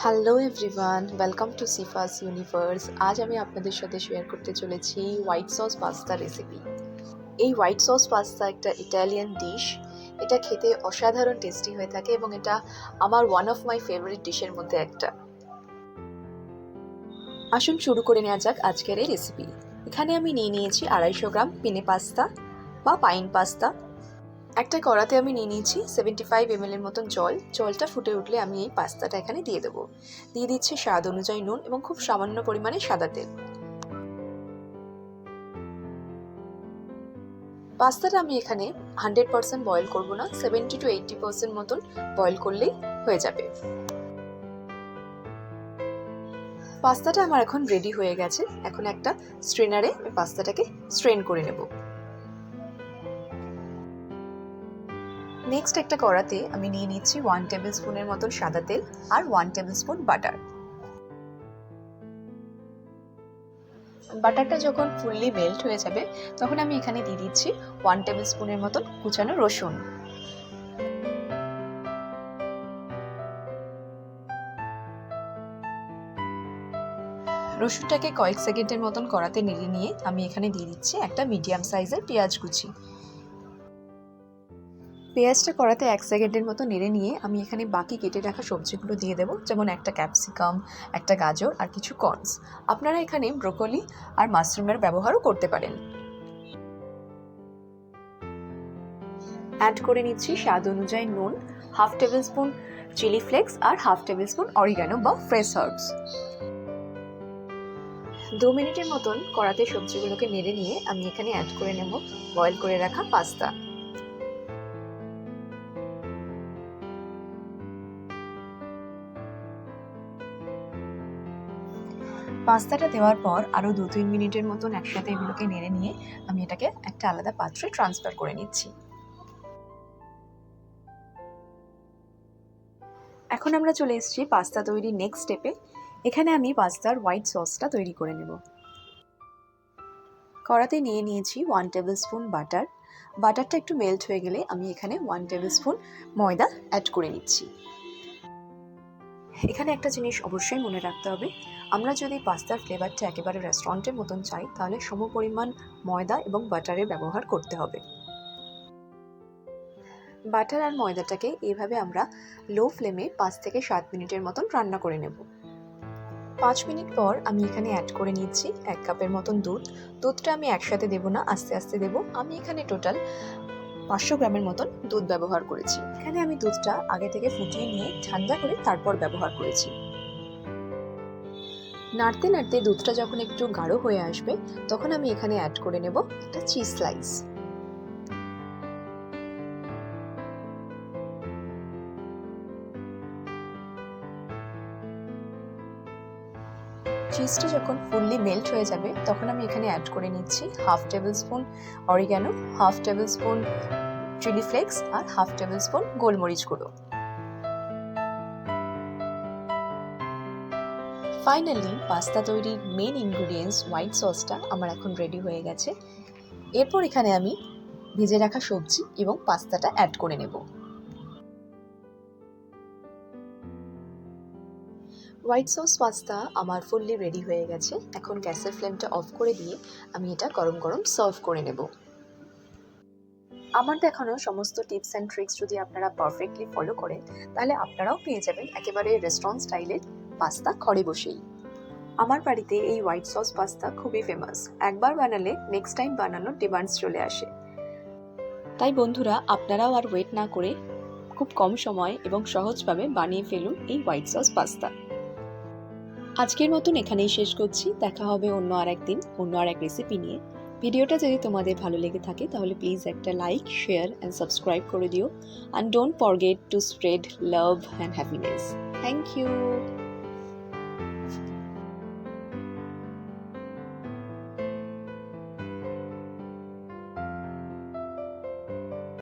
Hello everyone, welcome to Sifas universe. আজ আমি আপনাদের সাথে শেয়ার করতে চলেছি হোয়াইট সস পাস্তা রেসিপি। এই হোয়াইট সস পাস্তা একটা ইটালিয়ান ডিশ। এটা খেতে অসাধারণ টেস্টি হয়ে থাকে এবং এটা আমার ওয়ান অফ মাই ফেভারিট ডিশের মধ্যে একটা। আসুন শুরু করে নেওয়া যাক আজকের এই রেসিপি। এখানে আমি নিয়ে নিয়েছি 250 গ্রাম পেনে পাস্তা বা পাইন পাস্তা। একটা কড়াতে আমি নিয়ে নিয়েছি 75 ml এর মতন জলটা ফুটে উঠলে আমি এই পাস্তাটা এখানে দিয়ে দেবো। দিয়ে দিচ্ছি স্বাদ অনুযায়ী নুন এবং খুব সামান্য পরিমাণে সাদা তেল। পাস্তাটা আমি এখানে 100% বয়েল করব না, 70 to 80% মতন বয়েল করলেই হয়ে যাবে। পাস্তাটা আমার এখন রেডি হয়ে গেছে। এখন একটা স্ট্রেনারে পাস্তাটাকে স্ট্রেন করে নেব। নেক্সট একটা কড়াতে আমি নিয়ে নিচ্ছি 1 টেবিল স্পুনের মতন সাদা তেল আর 1 টেবিল স্পুন বাটার। বাটারটা যখন ফুললি মেল্ট হয়ে যাবে তখন আমি এখানে দিয়ে দিচ্ছি 1 টেবিল স্পুনের মতন কুচানো রসুন। রসুনটাকে কয়েক সেকেন্ডের মতন কড়াতে নেড়ে নিয়ে আমি এখানে দিয়ে দিচ্ছি একটা মিডিয়াম সাইজের পেঁয়াজ কুচি। পেঁয়াজটা কড়াতে 1 সেকেন্ডের মতো নেড়ে নিয়ে আমি এখানে বাকি কেটে রাখা সবজিগুলো দিয়ে দেবো, যেমন একটা ক্যাপসিকাম, একটা গাজর আর কিছু কর্নস। আপনারা এখানে ব্রোকলি আর মাশরুমের ব্যবহারও করতে পারেন। অ্যাড করে নিচ্ছি স্বাদ অনুযায়ী নুন, 1/2 টেবিল স্পুন চিলি ফ্লেক্স আর 1/2 টেবিল স্পুন অরিগানো বা ফ্রেশ হার্বস। 2 মিনিটের মতন কড়াতে সবজিগুলোকে নেড়ে নিয়ে আমি এখানে অ্যাড করে নেব বয়েল করে রাখা পাস্তা। পাস্তাটা দেওয়ার পর আরও 2-3 মিনিটের মতন একসাথে এগুলোকে নেড়ে নিয়ে আমি এটাকে একটা আলাদা পাত্রে ট্রান্সফার করে নিচ্ছি। এখন আমরা চলে এসেছি পাস্তা তৈরির নেক্সট স্টেপে। এখানে আমি পাস্তার হোয়াইট সসটা তৈরি করে নেব। কড়াতে নিয়ে নিয়েছি 1 টেবিল স্পুন বাটার। বাটারটা একটু মেল্ট হয়ে গেলে আমি এখানে 1 টেবিল স্পুন ময়দা অ্যাড করে নিচ্ছি। এখানে একটা জিনিস অবশ্যই মনে রাখতে হবে, আমরা যদি পাস্তার ফ্লেভারটা একেবারে রেস্টুরেন্টের মতন চাই তাহলে সমপরিমাণ ময়দা এবং বাটারের ব্যবহার করতে হবে। বাটার আর ময়দাটাকে এভাবে আমরা লো ফ্লেমে 5 থেকে 7 মিনিটের মতন রান্না করে নেব। 5 মিনিট পর আমি এখানে অ্যাড করে নিচ্ছি 1 কাপের মতন দুধ। দুধটা আমি একসাথে দেব না, আস্তে আস্তে দেব। আমি এখানে টোটাল 500 গ্রামের মতন দুধ ব্যবহার করেছি। এখানে আমি দুধটা আগে থেকে ফুটিয়ে নিয়ে ঠান্ডা করে তারপর ব্যবহার করেছি। নাড়তে নাড়তে দুধটা যখন একটু গাঢ় হয়ে আসবে তখন আমি এখানে অ্যাড করে নেব একটা চিজ স্লাইস। চিজটা যখন ফুললি মেল্ট হয়ে যাবে তখন আমি এখানে অ্যাড করে নিচ্ছি 1/2 table spoon oregano, 1/2 table spoon chilli flakes আর 1/2 টেবিল স্পুন গোলমরিচ গুঁড়ো। ফাইনালি পাস্তা তৈরির মেন ইনগ্রিডিয়েন্টস হোয়াইট সসটা আমার এখন রেডি হয়ে গেছে। এরপর এখানে আমি ভেজে রাখা সবজি এবং পাস্তাটা অ্যাড করে নেব। হোয়াইট সস পাস্তা আমার ফুললি রেডি হয়ে গেছে। এখন গ্যাসের ফ্লেমটা অফ করে দিয়ে আমি এটা গরম গরম সার্ভ করে নেব। আমার দেখানো সমস্ত টিপস অ্যান্ড ট্রিক্স যদি আপনারা পারফেক্টলি ফলো করেন তাহলে আপনারাও পেয়ে যাবেন একেবারে রেস্টুরেন্ট স্টাইলের পাস্তা ঘরে বসেই। আমার বাড়িতে এই হোয়াইট সস পাস্তা খুবই ফেমাস। একবার বানালে নেক্সট টাইম বানানোর ডিমান্ডস চলে আসে। তাই বন্ধুরা, আপনারাও আর ওয়েট না করে খুব কম সময় এবং সহজভাবে বানিয়ে ফেলুন এই হোয়াইট সস পাস্তা। আজকের মতন এখানেই শেষ করছি। দেখা হবে অন্য আর একদিন অন্য আর এক রেসিপি নিয়ে। ভিডিওটা যদি তোমাদের ভালো লেগে থাকে তাহলে প্লিজ একটা লাইক, শেয়ার অ্যান্ড সাবস্ক্রাইব করে দিও। And don't forget to spread love and happiness. Thank you.